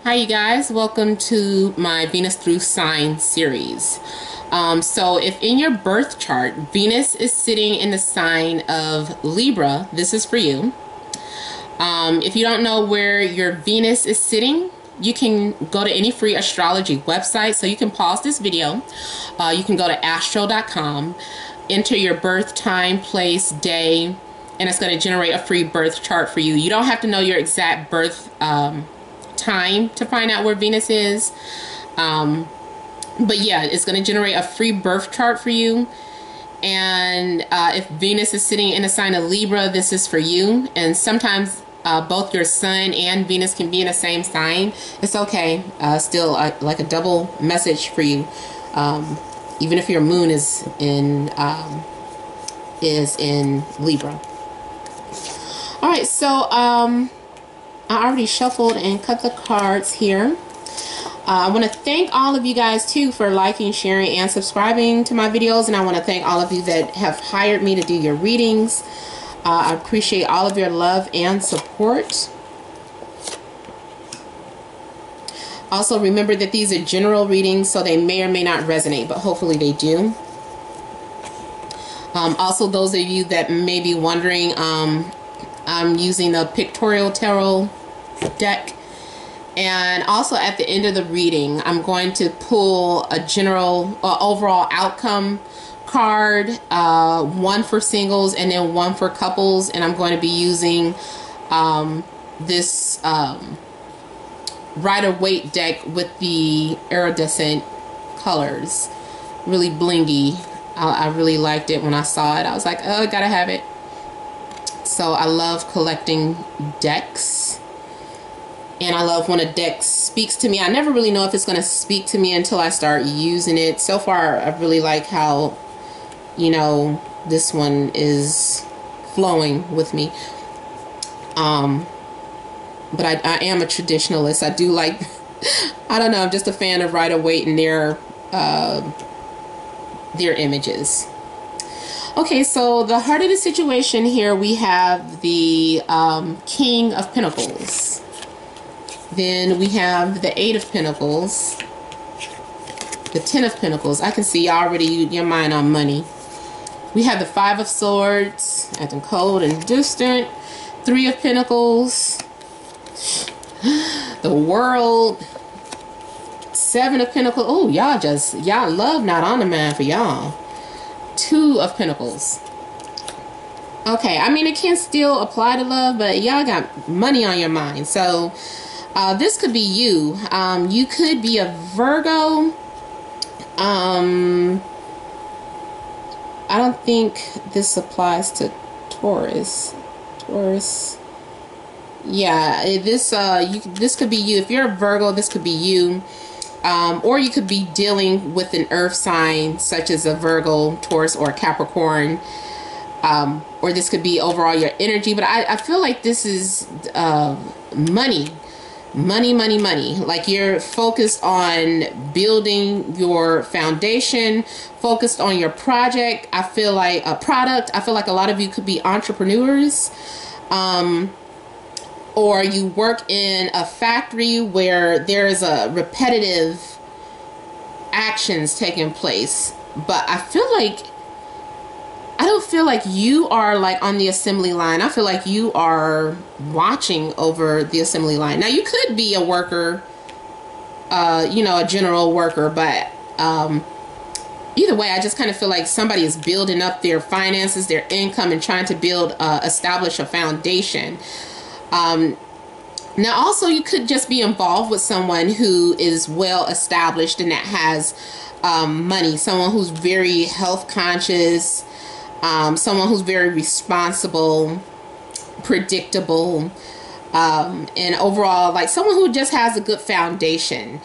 Hi you guys, welcome to my Venus through sign series. So if in your birth chart Venus is sitting in the sign of Libra, this is for you. If you don't know where your Venus is sitting, you can go to any free astrology website. So you can pause this video. You can go to astro.com, enter your birth time, place, day, and it's going to generate a free birth chart for you. You don't have to know your exact birth time to find out where Venus is, but yeah, it's going to generate a free birth chart for you. And if Venus is sitting in a sign of Libra, this is for you. And sometimes both your sun and Venus can be in the same sign. It's okay. Still like a double message for you, even if your moon is in Libra. All right, so I already shuffled and cut the cards here. I want to thank all of you guys too for liking, sharing, and subscribing to my videos, and I want to thank all of you that have hired me to do your readings. I appreciate all of your love and support. Also, remember that these are general readings, so they may or may not resonate, but hopefully they do. Also, those of you that may be wondering, I'm using the Pictorial Tarot deck, and also at the end of the reading I'm going to pull a general overall outcome card, one for singles and then one for couples, and I'm going to be using this Rider-Waite deck with the iridescent colors. Really blingy. I really liked it when I saw it. I was like, oh, I gotta have it. So I love collecting decks, and I love when a deck speaks to me. I never really know if it's going to speak to me until I start using it. So far, I really like how, you know, this one is flowing with me. But I am a traditionalist. I do like, I don't know, I'm just a fan of Rider-Waite and their images. Okay, so the heart of the situation here, we have the King of Pentacles. Then we have the Eight of Pentacles. The Ten of Pentacles. I can see already your mind on money. We have the Five of Swords, acting cold and distant. Three of Pentacles. The World. Seven of Pentacles. Oh, y'all love not on the mind for y'all. Two of Pentacles. Okay, I mean, it can still apply to love, but y'all got money on your mind. So this could be you. You could be a Virgo. I don't think this applies to Taurus. Yeah, this could be you. If you're a Virgo, this could be you. Or you could be dealing with an earth sign such as a Virgo, Taurus, or Capricorn. Or this could be overall your energy. But I feel like this is money. Like you're focused on building your foundation, focused on your project. I feel like a product. I feel like a lot of you could be entrepreneurs. Or you work in a factory where there's a repetitive actions taking place. But I don't feel like you are like on the assembly line. I feel like you are watching over the assembly line. Now, you could be a worker, you know, a general worker, but either way, I just kind of feel like somebody is building up their finances, their income, and trying to establish a foundation. Now also you could just be involved with someone who is well established and that has money, someone who's very health conscious, someone who's very responsible, predictable, and overall like someone who just has a good foundation.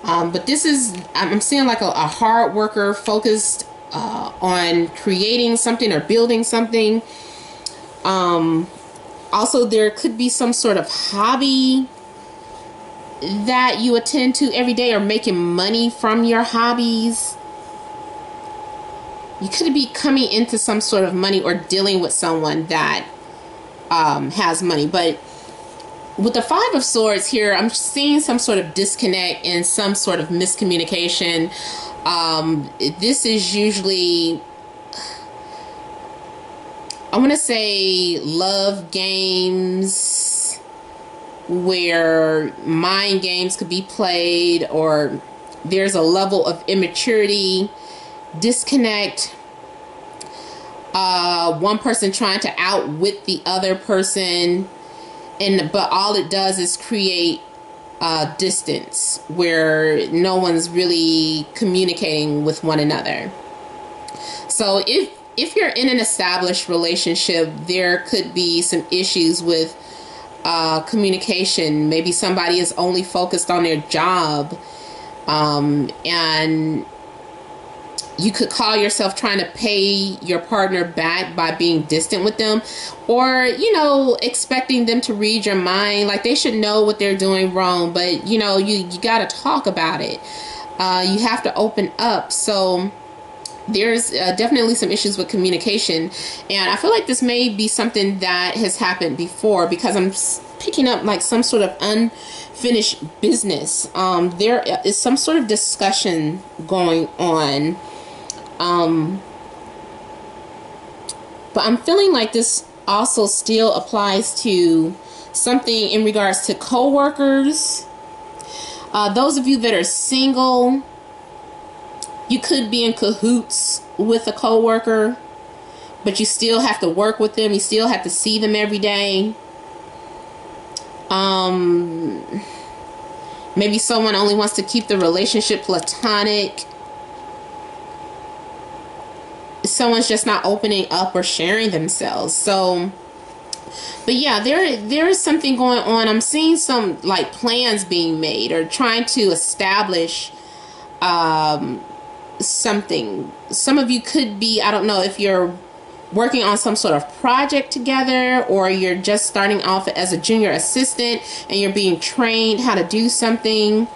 But this is, I'm seeing like a hard worker focused on creating something or building something. Also, there could be some sort of hobby that you attend to every day, or making money from your hobbies. You could be coming into some sort of money or dealing with someone that has money. But with the Five of Swords here, I'm seeing some sort of disconnect and some sort of miscommunication. This is usually, I want to say, love games where mind games could be played, or there's a level of immaturity, disconnect. One person trying to outwit the other person, but all it does is create distance where no one's really communicating with one another. So if you're in an established relationship, there could be some issues with communication. Maybe somebody is only focused on their job, and you could call yourself trying to pay your partner back by being distant with them, or, you know, expecting them to read your mind. Like, they should know what they're doing wrong, but, you know, you got to talk about it. You have to open up. So there's definitely some issues with communication, and I feel like this may be something that has happened before, because I'm picking up like some sort of unfinished business. There is some sort of discussion going on. But I'm feeling like this also still applies to something in regards to coworkers. Those of you that are single, you could be in cahoots with a coworker, but you still have to work with them. You still have to see them every day. Maybe someone only wants to keep the relationship platonic. Someone's just not opening up or sharing themselves. So, but yeah, there is something going on. I'm seeing some like plans being made, or trying to establish something. Some of you could be, I don't know if you're working on some sort of project together, or you're just starting off as a junior assistant and you're being trained how to do something.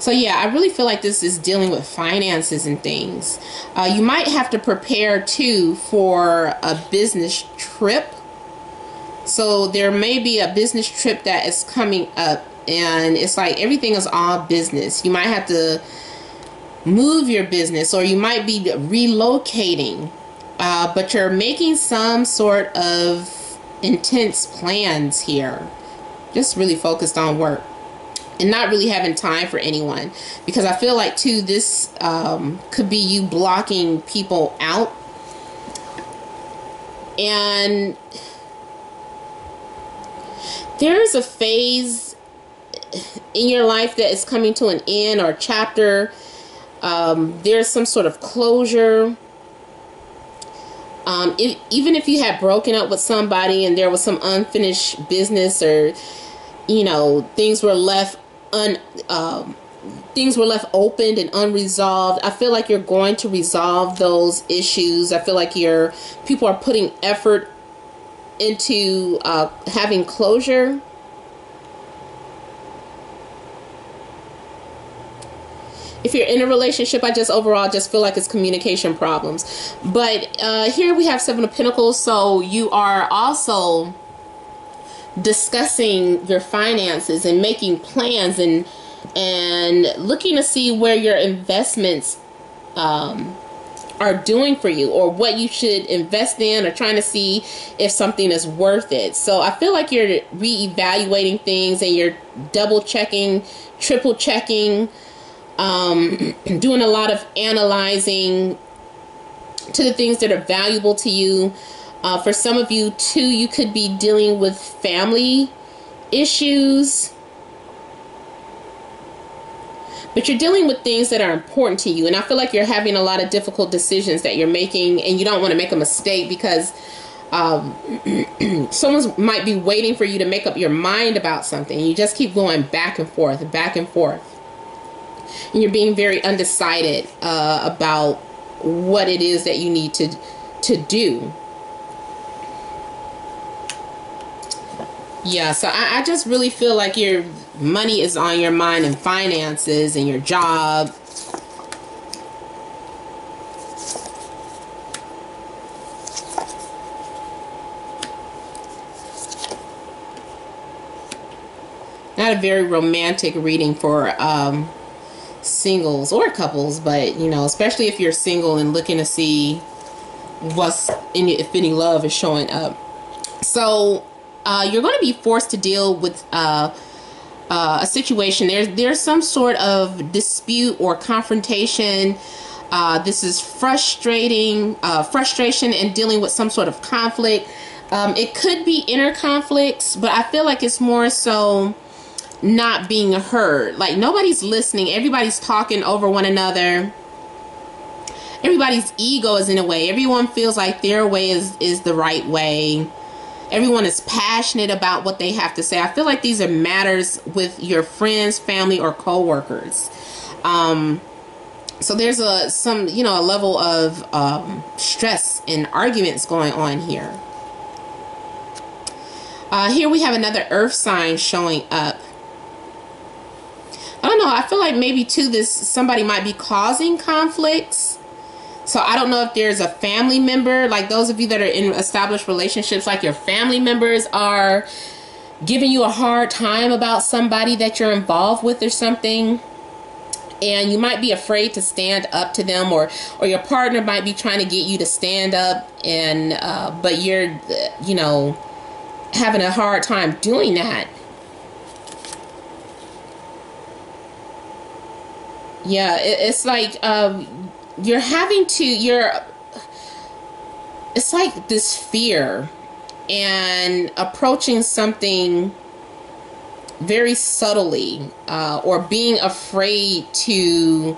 So yeah, I really feel like this is dealing with finances and things. You might have to prepare too for a business trip. So there may be a business trip that is coming up, and it's like everything is all business. You might have to move your business, or you might be relocating, but you're making some sort of intense plans here. Just really focused on work and not really having time for anyone, because I feel like too this could be you blocking people out. And there's a phase in your life that is coming to an end, or chapter. There's some sort of closure. Even if you had broken up with somebody and there was some unfinished business, or, you know, things were left opened and unresolved, I feel like you're going to resolve those issues. I feel like people are putting effort into having closure. If you're in a relationship, I just overall just feel like it's communication problems. But here we have Seven of Pentacles, so you are also discussing your finances and making plans, and looking to see where your investments are doing for you, or what you should invest in, or trying to see if something is worth it. So I feel like you're reevaluating things, and you're double checking, triple checking, doing a lot of analyzing to the things that are valuable to you. For some of you too, you could be dealing with family issues, but you're dealing with things that are important to you. And I feel like you're having a lot of difficult decisions that you're making, and you don't want to make a mistake, because someone might be waiting for you to make up your mind about something. You just keep going back and forth, and you're being very undecided about what it is that you need to do. Yeah, so I just really feel like your money is on your mind, and finances, and your job. not a very romantic reading for singles or couples, but you know, especially if you're single and looking to see what's if any love is showing up. So you're going to be forced to deal with a situation. There's some sort of dispute or confrontation. This is frustration and dealing with some sort of conflict. It could be inner conflicts, but I feel like it's more so not being heard. Like nobody's listening. Everybody's talking over one another. Everybody's ego is in a way. Everyone feels like their way is the right way. Everyone is passionate about what they have to say. I feel like these are matters with your friends, family, or co-workers. So there's a level of stress and arguments going on here. Here we have another earth sign showing up. I don't know. I feel like maybe too somebody might be causing conflicts. So I don't know if there's a family member, like those of you that are in established relationships, like your family members are giving you a hard time about somebody that you're involved with or something. And you might be afraid to stand up to them, or your partner might be trying to get you to stand up, and but you're, having a hard time doing that. Yeah, it's like it's like this fear and approaching something very subtly, or being afraid to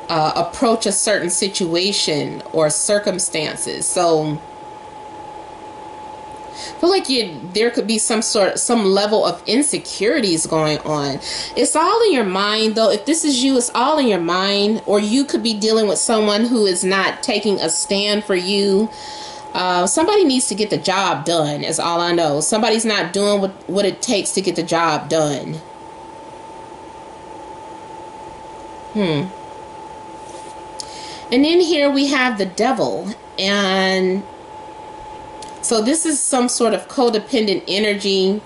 approach a certain situation or circumstances. So I feel like there could be some level of insecurities going on. It's all in your mind, though. If this is you, it's all in your mind. Or you could be dealing with someone who is not taking a stand for you. Somebody needs to get the job done, is all I know. Somebody's not doing what it takes to get the job done. And then here we have the devil. And so this is some sort of codependent energy.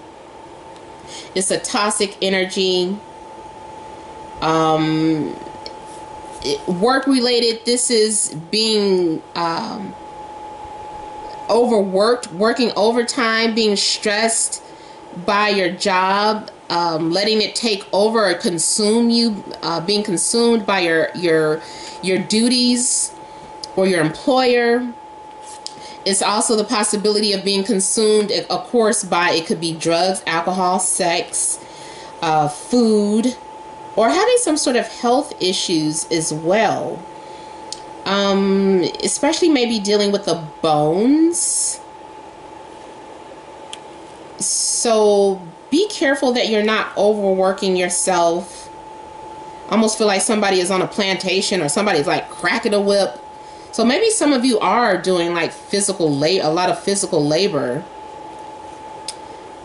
It's a toxic energy. Work related. This is being overworked, working overtime, being stressed by your job, letting it take over or consume you, being consumed by your duties or your employer. It's also the possibility of being consumed, of course, by, it could be drugs, alcohol, sex, food, or having some sort of health issues as well. Especially maybe dealing with the bones. So be careful that you're not overworking yourself. I almost feel like somebody is on a plantation, or somebody's like cracking a whip. So maybe some of you are doing like a lot of physical labor.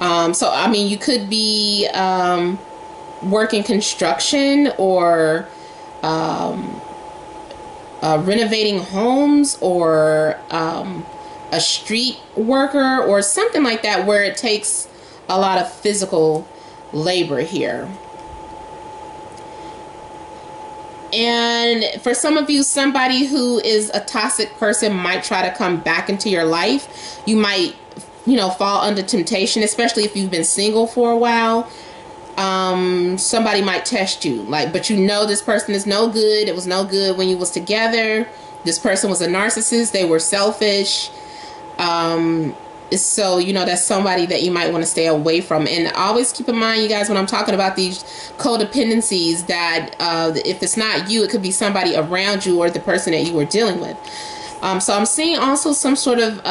So I mean, you could be working construction, or renovating homes, or a street worker, or something like that, where it takes a lot of physical labor here. And for some of you, somebody who is a toxic person might try to come back into your life. You might, fall under temptation, especially if you've been single for a while. Somebody might test you, but this person is no good. It was no good when you was together. This person was a narcissist. They were selfish. So, that's somebody that you might want to stay away from. And always keep in mind, you guys, when I'm talking about these codependencies, that if it's not you, it could be somebody around you or the person that you were dealing with. So I'm seeing also some sort of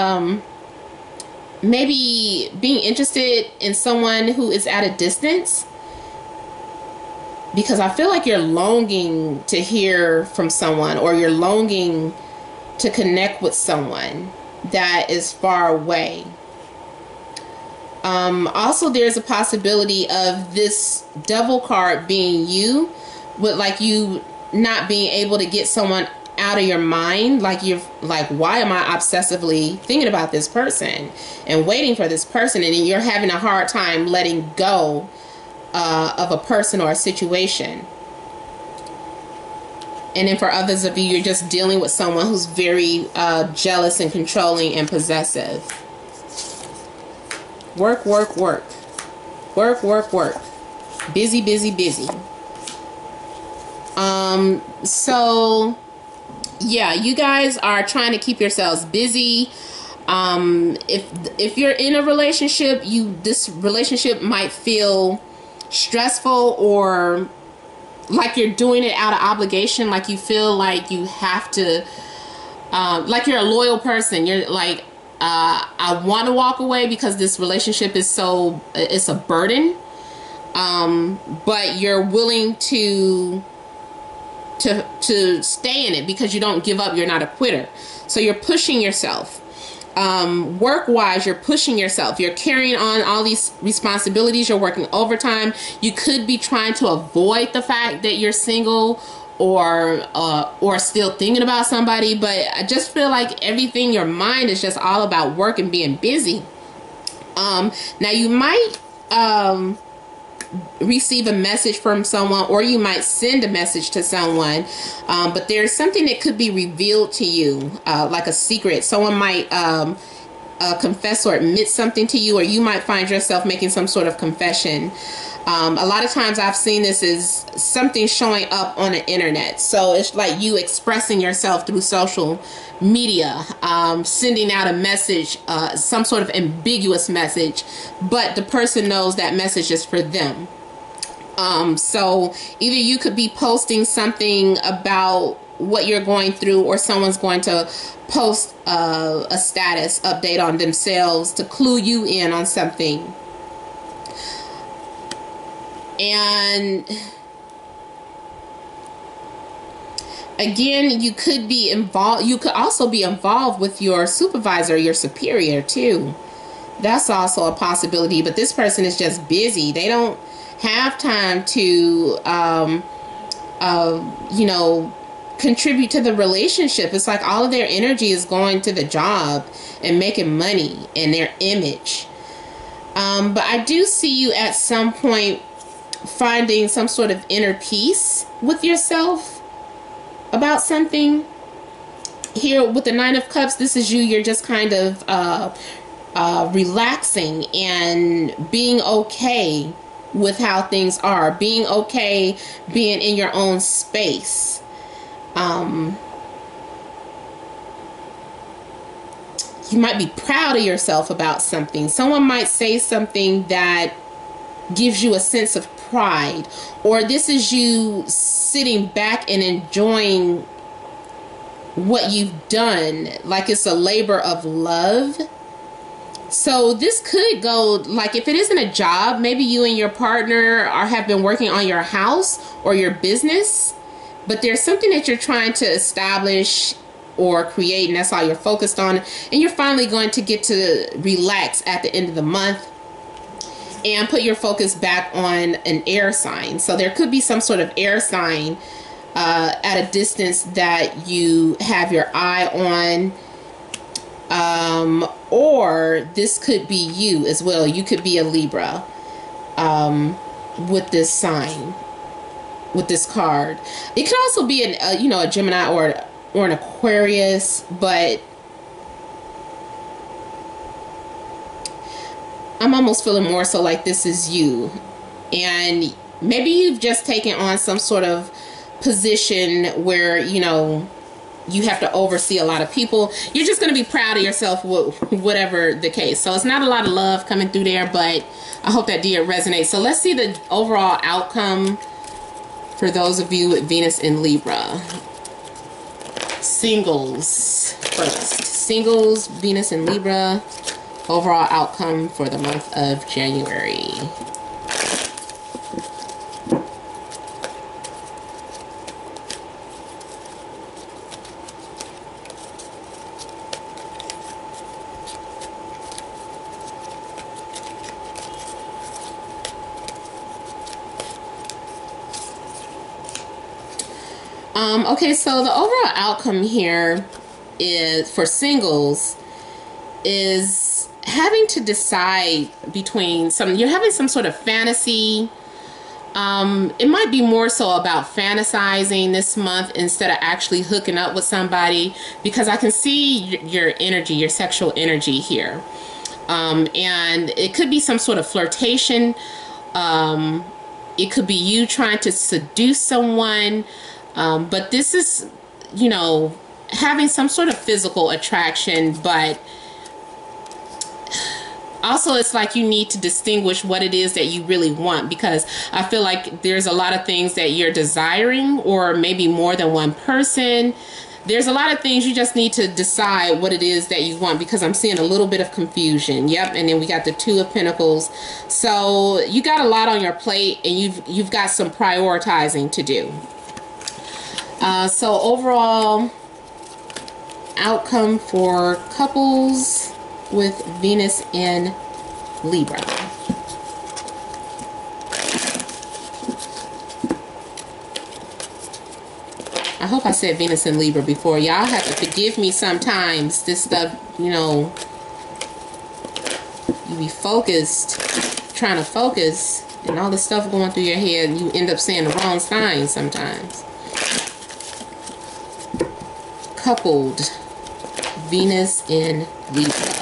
maybe being interested in someone who is at a distance, because I feel like you're longing to hear from someone, or you're longing to connect with someone that is far away. Also, there's a possibility of this devil card being you, with like you not being able to get someone out of your mind. Like why am I obsessively thinking about this person and waiting for this person, and then you're having a hard time letting go of a person or a situation. And then for others of you, you're just dealing with someone who's very jealous and controlling and possessive. Work, work, work. Work, work, work. Busy, busy, busy. So yeah, you guys are trying to keep yourselves busy. If you're in a relationship, this relationship might feel stressful, or like you're doing it out of obligation, like you feel like you have to, like you're a loyal person. You're like, I want to walk away because this relationship is it's a burden. But you're willing to stay in it because you don't give up. You're not a quitter. So you're pushing yourself. Work-wise, you're pushing yourself. You're carrying on all these responsibilities. You're working overtime. You could be trying to avoid the fact that you're single or still thinking about somebody. But I just feel like everything, your mind is just all about work and being busy. Now you might receive a message from someone, or you might send a message to someone, but there's something that could be revealed to you, like a secret. Someone might confess or admit something to you, or you might find yourself making some sort of confession. A lot of times I've seen this as something showing up on the internet. So it's like you expressing yourself through social media, sending out a message, some sort of ambiguous message, but the person knows that message is for them. So either you could be posting something about what you're going through, or someone's going to post a status update on themselves to clue you in on something. And again, you could be involved. You could also be involved with your supervisor, your superior too. That's also a possibility. But this person is just busy. They don't have time to, contribute to the relationship. It's like all of their energy is going to the job and making money and their image. But I do see you at some point finding some sort of inner peace with yourself about something. Here with the Nine of Cups, this is you. You're just kind of relaxing and being okay with how things are. Being okay being in your own space. You might be proud of yourself about something. Someone might say something that gives you a sense of pride, or this is you sitting back and enjoying what you've done, like it's a labor of love. So this could go, like, if it isn't a job, maybe you and your partner have been working on your house or your business, but there's something that you're trying to establish or create, and that's all you're focused on, and you're finally going to get to relax at the end of the month and put your focus back on an air sign. So there could be some sort of air sign at a distance that you have your eye on, or this could be you as well. You could be a Libra with this sign, with this card. It could also be a Gemini or an Aquarius, but I'm almost feeling more so like this is you. And maybe you've just taken on some sort of position where, you have to oversee a lot of people. You're just going to be proud of yourself, whatever the case. So it's not a lot of love coming through there, but I hope that did resonate. So let's see the overall outcome for those of you with Venus in Libra. Singles first. Singles, Venus in Libra. Overall outcome for the month of January. Okay, so the overall outcome here is for singles is having to decide between you're having some sort of fantasy It might be more so about fantasizing this month instead of actually hooking up with somebody, because I can see your energy, your sexual energy here. And it could be some sort of flirtation. It could be you trying to seduce someone. But this is, you know, having some sort of physical attraction, but also it's like you need to distinguish what it is that you really want, because I feel like there's a lot of things that you're desiring, or maybe more than one person. There's a lot of things you just need to decide what it is that you want, because I'm seeing a little bit of confusion. Yep. And then we got the Two of Pentacles. So you got a lot on your plate, and you've got some prioritizing to do. So overall outcome for couples with Venus in Libra. I hope I said Venus in Libra before. Y'all have to forgive me sometimes. This stuff, you know, you be focused, trying to focus, and all this stuff going through your head, and you end up saying the wrong sign sometimes. Coupled Venus in Libra.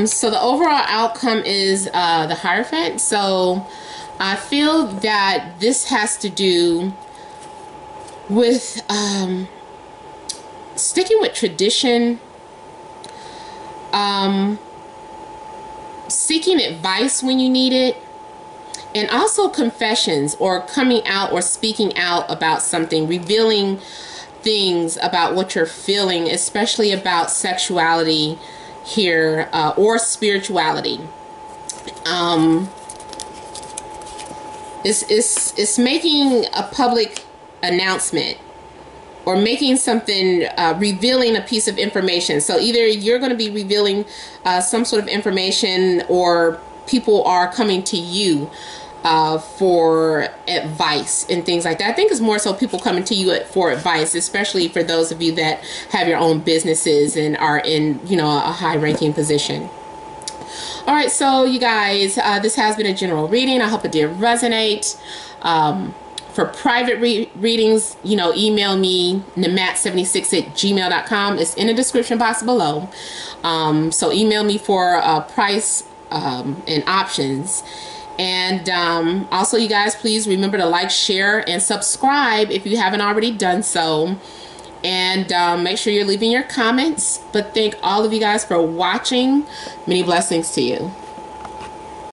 So the overall outcome is the Hierophant. So I feel that this has to do with sticking with tradition, seeking advice when you need it, and also confessions, or coming out or speaking out about something, revealing things about what you're feeling, especially about sexuality here, or spirituality. It's making a public announcement, or making something, revealing a piece of information. So either you're going to be revealing some sort of information, or people are coming to you for advice and things like that. I think it's more so people coming to you for advice, especially for those of you that have your own businesses and are in, you know, a high-ranking position. All right, so you guys, this has been a general reading. I hope it did resonate. For private readings, you know, email me, namat76@gmail.com. It's in the description box below. So email me for price and options. And also, you guys, please remember to like, share, and subscribe if you haven't already done so. And make sure you're leaving your comments. But thank all of you guys for watching. Many blessings to you.